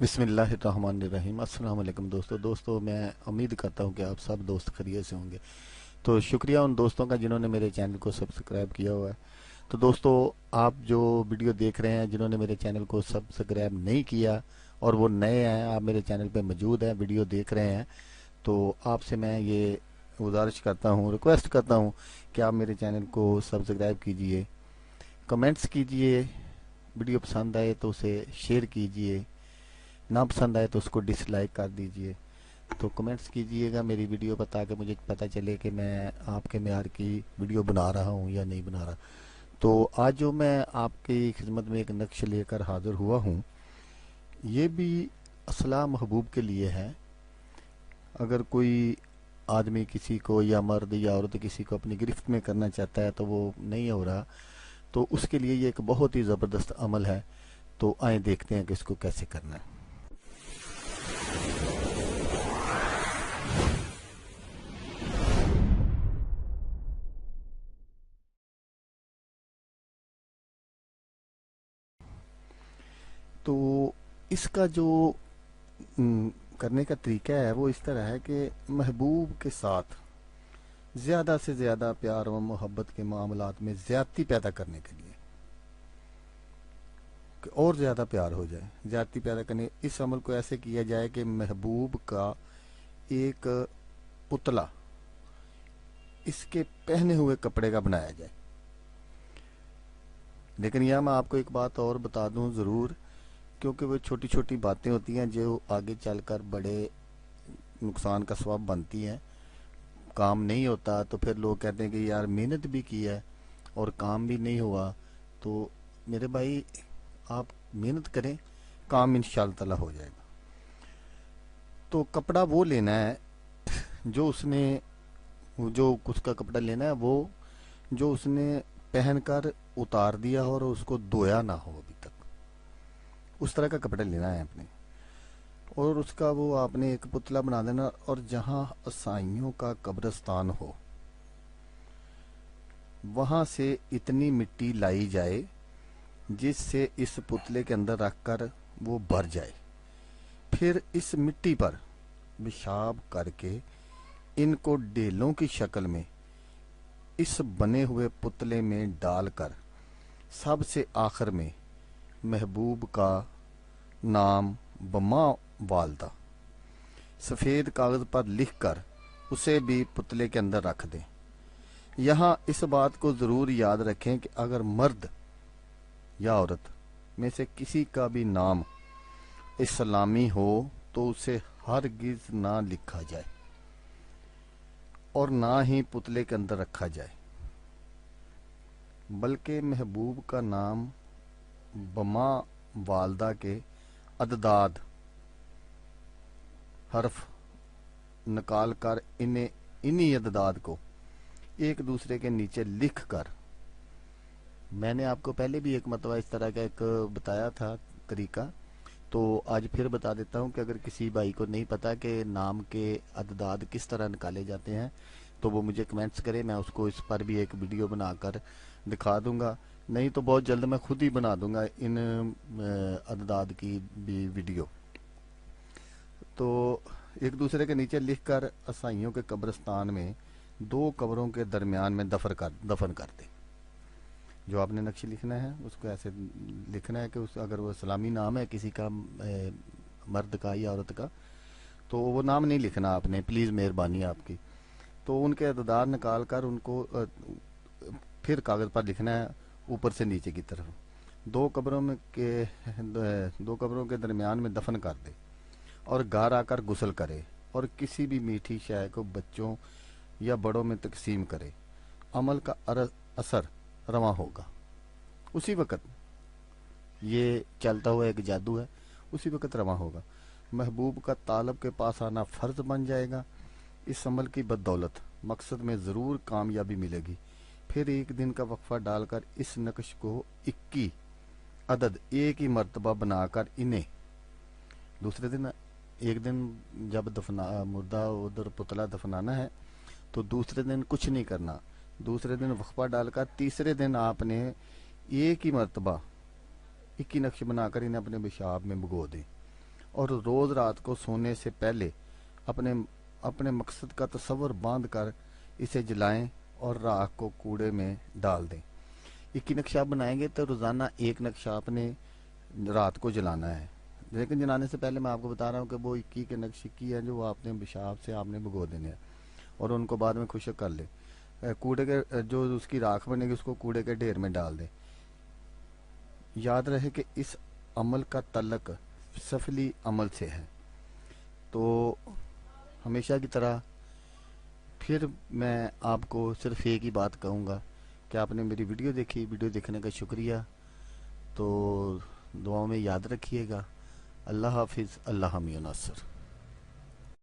بسم اللہ الرحمن الرحیم۔ السلام علیکم دوستو میں امید کرتا ہوں کہ آپ سب دوست خیریت سے ہوں گے۔ تو شکریہ ان دوستوں کا جنہوں نے میرے چینل کو سبسکرائب کیا ہوا ہے۔ تو دوستو، آپ جو ویڈیو دیکھ رہے ہیں، جنہوں نے میرے چینل کو سبسکرائب نہیں کیا اور وہ نئے ہیں، آپ میرے چینل پہ موجود ہیں، ویڈیو دیکھ رہے ہیں، تو آپ سے میں یہ گزارش کرتا ہوں، ریکویسٹ کرتا ہوں کہ آپ میرے چینل کو سبسکرائب کیجئے، کمنٹس کیجئے، ویڈیو پسند آئے تو اسے شیئر کیجئے، نہ پسند آئے تو اس کو ڈس لائک کر دیجئے۔ تو کمنٹس کیجئے گا میری ویڈیو پر تاکہ مجھے پتہ چلے کہ میں آپ کے معیار کی ویڈیو بنا رہا ہوں یا نہیں بنا رہا۔ تو آج جو میں آپ کی خدمت میں ایک نقش لے کر حاضر ہوا ہوں، یہ بھی اصلاح محبوب کے لیے ہے۔ اگر کوئی آدمی کسی کو یا مرد یا عورت کسی کو اپنی گرفت میں کرنا چاہتا ہے تو وہ نہیں ہو رہا، تو اس کے لیے یہ ایک بہت ہی زبردست عمل ہے۔ تو آئیں دیکھتے ہیں کہ اس کو کیسے کرنا ہے۔ تو اس کا جو کرنے کا طریقہ ہے وہ اس طرح ہے کہ محبوب کے ساتھ زیادہ سے زیادہ پیار و محبت کے معاملات میں زیادتی پیدا کرنے کے لیے، کہ اور زیادہ پیار ہو جائے، زیادتی پیدا کرنے، اس عمل کو ایسے کیا جائے کہ محبوب کا ایک پتلا اس کے پہنے ہوئے کپڑے کا بنایا جائے۔ لیکن یہاں میں آپ کو ایک بات اور بتا دوں ضرور، کیونکہ وہ چھوٹی چھوٹی باتیں ہوتی ہیں جو آگے چل کر بڑے نقصان کا سبب بنتی ہیں۔ کام نہیں ہوتا تو پھر لوگ کہتے ہیں کہ یار محنت بھی کی ہے اور کام بھی نہیں ہوا۔ تو میرے بھائی، آپ محنت کریں، کام انشاءاللہ تعالی ہو جائے گا۔ تو کپڑا وہ لینا ہے جو اس نے، جو اس کا کپڑا لینا ہے وہ جو اس نے پہن کر اتار دیا ہو اور اس کو دھویا نہ ہو ابھی تک، اس طرح کا کپڑا لینا ہے اپنے، اور اس کا وہ آپ نے ایک پتلا بنا دینا، اور جہاں عیسائیوں کا قبرستان ہو وہاں سے اتنی مٹی لائی جائے جس سے اس پتلے کے اندر رکھ کر وہ بھر جائے۔ پھر اس مٹی پر پیشاب کر کے ان کو ڈیلوں کی شکل میں اس بنے ہوئے پتلے میں ڈال کر سب سے آخر میں محبوب کا نام بما والدہ سفید کاغذ پر لکھ کر اسے بھی پتلے کے اندر رکھ دیں۔ یہاں اس بات کو ضرور یاد رکھیں کہ اگر مرد یا عورت میں سے کسی کا بھی نام اسلامی ہو تو اسے ہرگز نہ لکھا جائے اور نہ ہی پتلے کے اندر رکھا جائے، بلکہ محبوب کا نام بما والدہ کے عدداد حرف نکال کر انہی عدداد کو ایک دوسرے کے نیچے لکھ کر، میں نے آپ کو پہلے بھی ایک مرتبہ اس طرح کا ایک بتایا تھا طریقہ، تو آج پھر بتا دیتا ہوں کہ اگر کسی بھائی کو نہیں پتا کہ نام کے عدداد کس طرح نکالے جاتے ہیں تو وہ مجھے کمنٹس کرے، میں اس کو اس پر بھی ایک ویڈیو بنا کر دکھا دوں گا، نہیں تو بہت جلد میں خود ہی بنا دوں گا ان عدداد کی بھی ویڈیو۔ تو ایک دوسرے کے نیچے لکھ کر عیسائیوں کے قبرستان میں دو قبروں کے درمیان میں دفن کر دیں۔ جو آپ نے نقش لکھنا ہے اس کو ایسے لکھنا ہے کہ اگر وہ اسلامی نام ہے کسی کا، مرد کا یا عورت کا، تو وہ نام نہیں لکھنا آپ نے، پلیز مہربانی آپ کی۔ تو ان کے اعداد نکال کر ان کو پھر کاغذ پر لکھنا ہے اوپر سے نیچے کی طرف، دو قبروں کے درمیان میں دفن کر دے اور گھر آ کر غسل کرے اور کسی بھی میٹھی شے کو بچوں یا بڑوں میں تقسیم کرے۔ عمل کا اثر رواں ہوگا۔ اسی وقت یہ چلتا ہوا ایک جادو ہے، اسی وقت رواں ہوگا۔ محبوب کا طالب کے پاس آنا فرض بن جائے گا۔ اس عمل کی بدولت مقصد میں ضرور کامیابی ملے گی۔ پھر ایک دن کا وقفہ ڈال کر اس نقش کو 21 عدد ایک ہی مرتبہ بنا کر انہیں دوسرے دن، ایک دن جب مردہ ادھر پتلا دفنانا ہے تو دوسرے دن کچھ نہیں کرنا، دوسرے دن وقفہ ڈال کر تیسرے دن آپ نے ایک ہی مرتبہ 21 نقش بنا کر انہیں اپنے پیشاب میں بھگو دیں اور روز رات کو سونے سے پہلے اپنے اپنے مقصد کا تصور باندھ کر اسے جلائیں اور راکھ کو کوڑے میں ڈال دیں۔ 21 نقشہ بنائیں گے تو روزانہ ایک نقشہ اپنے رات کو جلانا ہے، لیکن جلانے سے پہلے میں آپ کو بتا رہا ہوں کہ وہ 21 کے نقش کی ہے جو وہ آپ نے پیشاب سے آپ نے بھگو دینے ہیں اور ان کو بعد میں خشک کر لیں۔ کوڑے کے جو اس کی راکھ بنے گی اس کو کوڑے کے ڈھیر میں ڈال دیں۔ یاد رہے کہ اس عمل کا تعلق سفلی عمل سے ہے۔ تو ہمیشہ کی طرح پھر میں آپ کو صرف ایک ہی بات کہوں گا کہ آپ نے میری ویڈیو دیکھی، ویڈیو دیکھنے کا شکریہ۔ تو دعاؤں میں یاد رکھیے گا۔ اللہ حافظ، اللہ حامی و ناصر۔